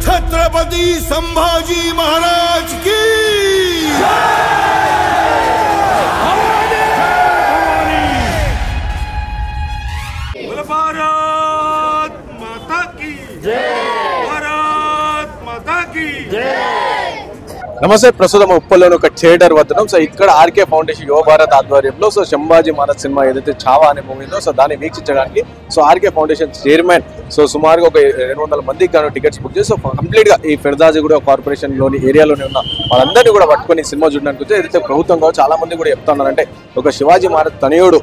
छत्रपति संभाजी महाराज की भारत माता की जय, भारत माता की जय। నమస్తే ప్రస్తుతం ఉప్పల్లోని ఒక థియేటర్ వద్ద సో ఇక్కడ ఆర్కే ఫౌండేషన్ యువ భారత్ ఆధ్వర్యంలో సో సంభాజీ మహారాజ్ సినిమా ఏదైతే చావా అనే మూవీలో సో దాన్ని వీక్షించడానికి so R K foundation chairman so సుమారుగా ఒక 200 మందికి గాను టికెట్స్ బుక్ చేసి సో కంప్లీట్ గా ఈ ఫిర్దాజిగూడ కార్పొరేషన్ లోని ఏరియాలోనే ఉన్న వాళ్ళందరినీ కూడా పట్టుకొని సినిమా చూడడానికి వచ్చి ఏదైతే ప్రభుత్వం కావచ్చు చాలా మంది కూడా చెప్తా ఉన్నారంటే ఒక శివాజీ మహారాజ్ తనయుడు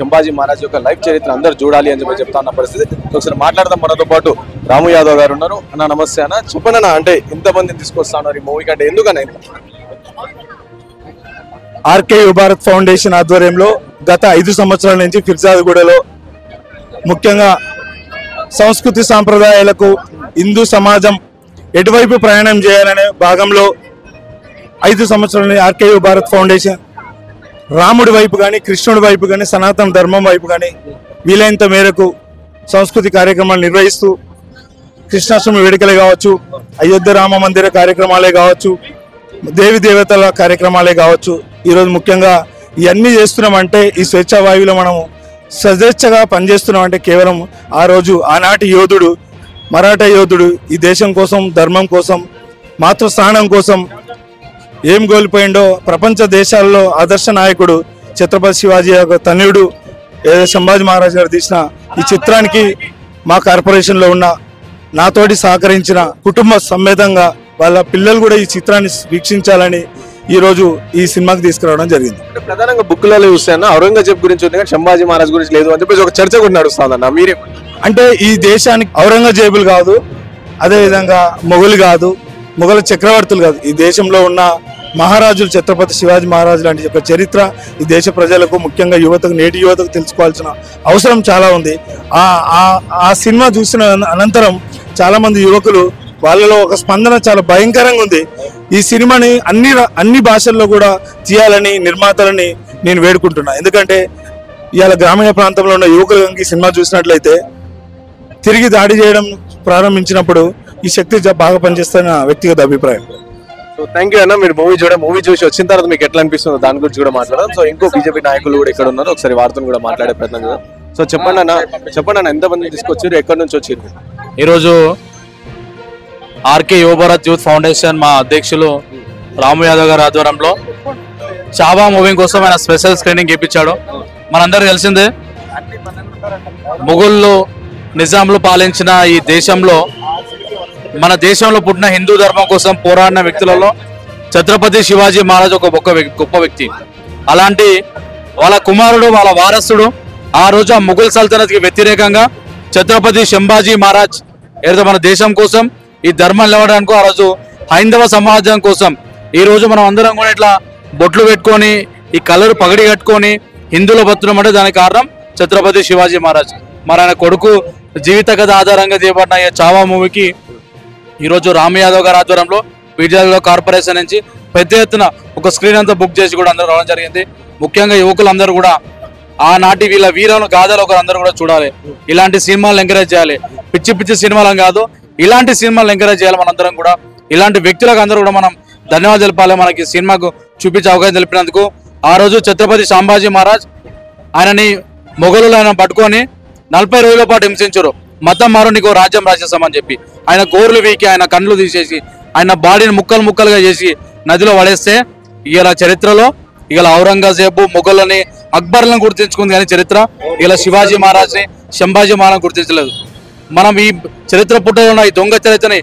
సంభాజీ మహారాజ్ యొక్క లైఫ్ చరిత్ర అందరూ చూడాలి అని చెప్పి చెప్తా ఉన్న పరిస్థితి. ఒకసారి మాట్లాడదాం. మనతో పాటు రాము యాదవ్ గారు ఉన్నారు. అన్న నమస్తే అన్న, చెప్పండి అంటే ఇంతమందిని తీసుకొస్తా ఉన్నారు ఈ మూవీకి అంటే ఎందుకన్నా? ఆర్కే యువ భారత్ ఫౌండేషన్ ఆధ్వర్యంలో గత 5 సంవత్సరాల నుంచి ఫిర్జాదిగూడలో ముఖ్యంగా సంస్కృతి సాంప్రదాయాలకు హిందూ సమాజం ఎటువైపు ప్రయాణం చేయాలనే భాగంలో 5 సంవత్సరాల ఆర్కే యువ భారత్ ఫౌండేషన్ రాముడి వైపు కానీ కృష్ణుడి వైపు కానీ సనాతన ధర్మం వైపు కానీ వీలైనంత మేరకు సంస్కృతి కార్యక్రమాలు నిర్వహిస్తూ కృష్ణాష్టమి వేడుకలే కావచ్చు, అయోధ్య రామ మందిర కార్యక్రమాలే కావచ్చు, దేవి దేవతల కార్యక్రమాలే కావచ్చు, ఈరోజు ముఖ్యంగా ఇవన్నీ చేస్తున్నామంటే ఈ స్వేచ్ఛా వాయువులో మనం స్వేచ్ఛగా పనిచేస్తున్నామంటే కేవలం ఆ రోజు ఆనాటి యోధుడు మరాఠా యోధుడు ఈ దేశం కోసం ధర్మం కోసం మాతృస్థానం కోసం ఏం కోల్పోయిండో ప్రపంచ దేశాల్లో ఆదర్శ నాయకుడు ఛత్రపతి శివాజీ యొక్క తనయుడు సంభాజీ మహారాజ్ గారు తీసిన ఈ చిత్రానికి మా కార్పొరేషన్లో ఉన్న నాతోటి సహకరించిన కుటుంబ సమేతంగా వాళ్ళ పిల్లలు కూడా ఈ చిత్రాన్ని వీక్షించాలని ఈ రోజు ఈ సినిమాకి తీసుకురావడం జరిగింది. ప్రధానంగా బుక్లలో చూస్తాను ఔరంగజేబ్ గురించి ఉంది కానీ సంభాజీ మహారాజ్ గురించి లేదు అని చెప్పేసి ఒక చర్చ కూడా నడుస్తుందన్న. మీరే అంటే ఈ దేశానికి ఔరంగజేబులు కాదు, అదేవిధంగా మొఘలు కాదు, మొఘల చక్రవర్తులు కాదు, ఈ దేశంలో ఉన్న మహారాజులు ఛత్రపతి శివాజీ మహారాజు లాంటి యొక్క చరిత్ర ఈ దేశ ప్రజలకు ముఖ్యంగా యువతకు నేటి యువతకు తెలుసుకోవాల్సిన అవసరం చాలా ఉంది. ఆ సినిమా చూసిన అనంతరం చాలా మంది యువకులు వాళ్ళలో ఒక స్పందన చాలా భయంకరంగా ఉంది. ఈ సినిమాని అన్ని భాషల్లో కూడా తీయాలని నిర్మాతలని నేను వేడుకుంటున్నా. ఎందుకంటే ఇవాళ గ్రామీణ ప్రాంతంలో ఉన్న యువకులు ఈ సినిమా చూసినట్లయితే తిరిగి దాడి చేయడం ప్రారంభించినప్పుడు ఈ శక్తి బాగా పనిచేస్తున్న వ్యక్తిగత అభిప్రాయం. సో థ్యాంక్ యూ అన్న. మీరు మూవీ చూసి వచ్చిన తర్వాత మీకు ఎట్లా అనిపిస్తుందో దాని గురించి కూడా మాట్లాడదాం. సో ఇంకో బీజేపీ నాయకులు కూడా ఇక్కడ ఉన్నారు, ఒకసారి వార్తను కూడా మాట్లాడే ప్రయత్నం చేద్దాం. సో చెప్పండి అన్న ఎంతమంది తీసుకొచ్చారు, ఎక్కడి నుంచి వచ్చారు? ఈరోజు ఆర్కే యువ భారత్ యూత్ ఫౌండేషన్ మా అధ్యక్షులు రాము యాదవ్ గారి ఆధ్వర్యంలో చావా మూవీ కోసం ఆయన స్పెషల్ స్క్రీనింగ్ చేయించాడు. మనందరూ తెలిసిందే మొఘళ్ళు నిజాంలు పాలించిన ఈ దేశంలో మన దేశంలో పుట్టిన హిందూ ధర్మం కోసం పోరాడిన వ్యక్తులలో ఛత్రపతి శివాజీ మహారాజ్ ఒక గొప్ప వ్యక్తి. అలాంటి వాళ్ళ కుమారుడు వాళ్ళ వారసుడు ఆ రోజు ఆ ముఘల్ సల్తనత్కి వ్యతిరేకంగా ఛత్రపతి సంభాజీ మహారాజ్ ఏదో మన దేశం కోసం ఈ ధర్మం నిలవడానికి ఆ రోజు హైందవ సమాజం కోసం ఈ రోజు మనం అందరం కూడా ఇట్లా బొట్లు పెట్టుకొని ఈ కలర్ పగడి కట్టుకొని హిందువుల బతున్నాం అంటే దానికి కారణం ఛత్రపతి శివాజీ మహారాజ్. మరి ఆయన కొడుకు జీవిత కథ ఆధారంగా చేయబడిన ఈ చావా మూవీకి ఈరోజు రామ్ యాదవ్ గారి ఆధ్వర్యంలో ఫిర్జాదిగూడ కార్పొరేషన్ నుంచి పెద్ద ఎత్తున ఒక స్క్రీన్ అంతా బుక్ చేసి కూడా అందరూ రావడం జరిగింది. ముఖ్యంగా యువకులందరూ కూడా ఆనాటి వీళ్ళ వీరుల గాథలు ఒకరందరూ కూడా చూడాలి. ఇలాంటి సినిమాలు ఎంకరేజ్ చేయాలి. పిచ్చి సినిమాలను కాదు, ఇలాంటి సినిమాలు ఎంకరేజ్ చేయాలి. మనందరం కూడా ఇలాంటి వ్యక్తులకు అందరూ కూడా మనం ధన్యవాదాలు తెలపాలి. మనకి సినిమాకు చూపించే అవకాశం తెలిపినందుకు. ఆ రోజు ఛత్రపతి సంభాజీ మహారాజ్ ఆయనని మొఘలులు ఆయన పట్టుకొని 40 రోజుల పాటు హింసించారు. మతం మారు నీకు రాజ్యం రాసేస్తామని చెప్పి ఆయన గోర్లు వీకి ఆయన కళ్ళు తీసేసి ఆయన బాడీని ముక్కలుగా చేసి నదిలో పడేస్తే ఇలా చరిత్రలో ఇలా ఔరంగజేబు మొఘలని అక్బర్లను గుర్తించుకుంది కానీ చరిత్ర ఇలా శివాజీ మహారాజ్ని సంభాజీ మహారాజ్ గుర్తించలేదు. మనం ఈ చరిత్ర పుట్టలో ఉన్న ఈ దొంగ చరిత్రని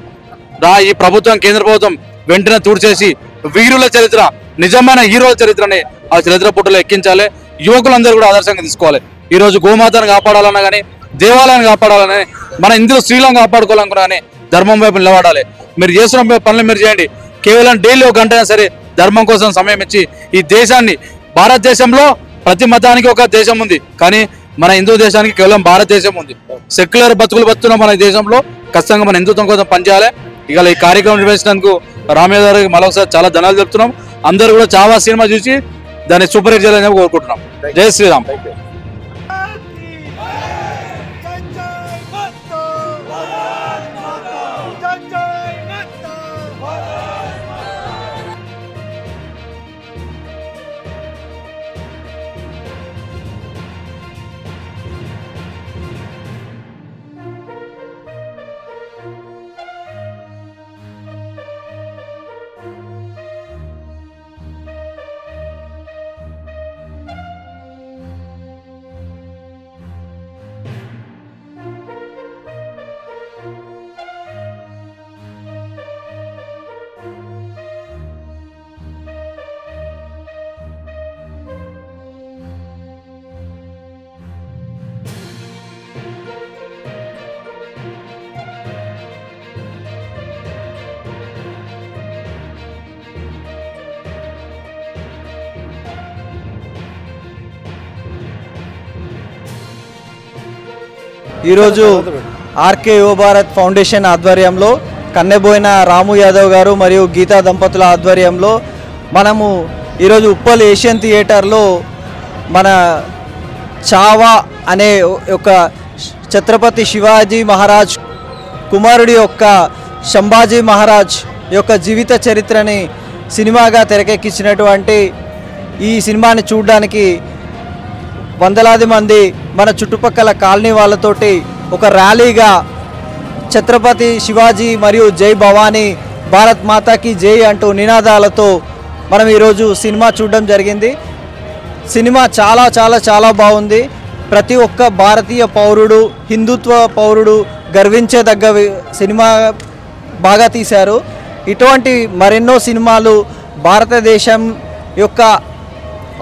ఈ ప్రభుత్వం కేంద్ర ప్రభుత్వం వెంటనే తూడ్చేసి వీరుల చరిత్ర నిజమైన హీరోల చరిత్రని ఆ చరిత్ర పుట్టలో ఎక్కించాలి. యువకులందరూ కూడా ఆదర్శంగా తీసుకోవాలి. ఈ రోజు గోమాతను కాపాడాలన్నా కానీ దేవాలయాన్ని కాపాడాలని మన ఇందులో స్త్రీలను కాపాడుకోవాలనుకున్నా కానీ ధర్మం వైపు నిలబడాలి. మీరు చేస్తున్న పనులు మీరు చేయండి. కేవలం డైలీ 1 గంట అయినా సరే ధర్మం కోసం సమయం ఇచ్చి ఈ దేశాన్ని భారతదేశంలో ప్రతి మతానికి ఒక దేశం ఉంది కానీ మన హిందూ దేశానికి కేవలం భారతదేశం ఉంది. సెక్యులర్ బతుకులు బతున్న మన దేశంలో ఖచ్చితంగా మన హిందుత్వం కోసం పనిచేయాలి. ఇక ఈ కార్యక్రమం నిర్వహించినందుకు రామయ్య గారికి మరొకసారి చాలా ధన్యవాదాలు చెప్తున్నాం. అందరూ కూడా చావా సినిమా చూసి దాన్ని సూపర్ హిట్ చేయాలని కోరుకుంటున్నాం. జై శ్రీరామ్. जय ఈరోజు ఆర్కే యువ భారత్ ఫౌండేషన్ ఆధ్వర్యంలో కన్నెబోయిన రాము యాదవ్ గారు మరియు గీతా దంపతుల ఆధ్వర్యంలో మనము ఈరోజు ఉప్పల్ ఏషియన్ థియేటర్లో మన చావా అనే ఒక ఛత్రపతి శివాజీ మహారాజ్ కుమారుడి యొక్క సంభాజీ మహారాజ్ యొక్క జీవిత చరిత్రని సినిమాగా తెరకెక్కించినటువంటి ఈ సినిమాని చూడడానికి వందలాది మంది మన చుట్టుపక్కల కాలనీ వాళ్ళతోటి ఒక ర్యాలీగా ఛత్రపతి శివాజీ మరియు జై భవానీ భారత్ మాతాకి జై అంటూ నినాదాలతో మనం ఈరోజు సినిమా చూడడం జరిగింది. సినిమా చాలా చాలా చాలా బాగుంది. ప్రతి ఒక్క భారతీయ పౌరుడు, హిందుత్వ పౌరుడు గర్వించేదగ్గ సినిమా బాగా తీశారు. ఇటువంటి మరెన్నో సినిమాలు భారతదేశం యొక్క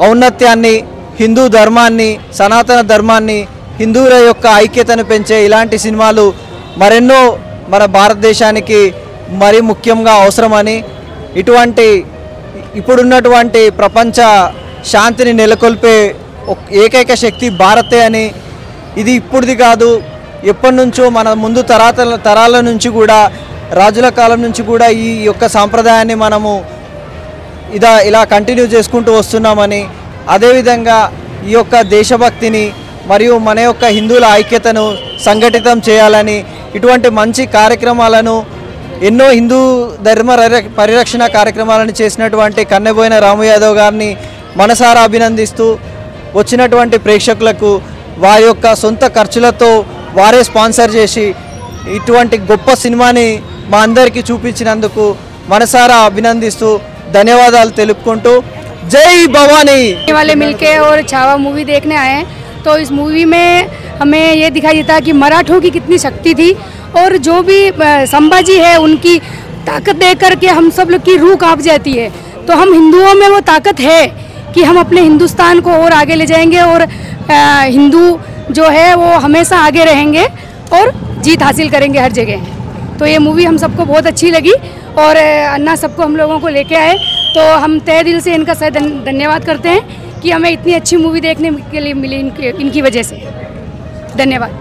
ఔన్నత్యాన్ని, హిందూ ధర్మాన్ని, సనాతన ధర్మాన్ని, హిందువుల యొక్క ఐక్యతను పెంచే ఇలాంటి సినిమాలు మరెన్నో మన భారతదేశానికి మరి ముఖ్యంగా అవసరమని, ఇటువంటి ఇప్పుడున్నటువంటి ప్రపంచ శాంతిని నెలకొల్పే ఏకైక శక్తి భారతే అని, ఇది ఇప్పుడుది కాదు, ఎప్పటి నుంచో మన ముందు తరాల నుంచి కూడా, రాజుల కాలం నుంచి కూడా ఈ యొక్క సాంప్రదాయాన్ని మనము ఇలా కంటిన్యూ చేసుకుంటూ వస్తున్నామని, అదేవిధంగా ఈ యొక్క దేశభక్తిని మరియు మన యొక్క హిందువుల ఐక్యతను సంఘటితం చేయాలని, ఇటువంటి మంచి కార్యక్రమాలను, ఎన్నో హిందూ ధర్మ పరిరక్షణ కార్యక్రమాలను చేసినటువంటి కన్నెబోయిన రాము యాదవ్ గారిని మనసారా అభినందిస్తూ, వచ్చినటువంటి ప్రేక్షకులకు వారి యొక్క సొంత ఖర్చులతో వారే స్పాన్సర్ చేసి ఇటువంటి గొప్ప సినిమాని మా అందరికీ చూపించినందుకు మనసారా అభినందిస్తూ ధన్యవాదాలు తెలుపుకుంటూ जय भवानी वाले मिलके और छावा मूवी देखने आए हैं। तो इस मूवी में हमें ये दिखाई देता कि मराठों की कितनी शक्ति थी और जो भी संभाजी है उनकी ताकत देख कर के हम सब लोग की रूह कांप जाती है। तो हम हिंदुओं में वो ताकत है कि हम अपने हिंदुस्तान को और आगे ले जाएंगे और हिंदू जो है वो हमेशा आगे रहेंगे और जीत हासिल करेंगे हर जगह। तो ये मूवी हम सबको बहुत अच्छी लगी और अन्ना सबको हम लोगों को लेके आए, तो हम तहे दिल से इनका धन्यवाद करते हैं कि हमें इतनी अच्छी मूवी देखने के लिए मिली इनकी वजह से। धन्यवाद।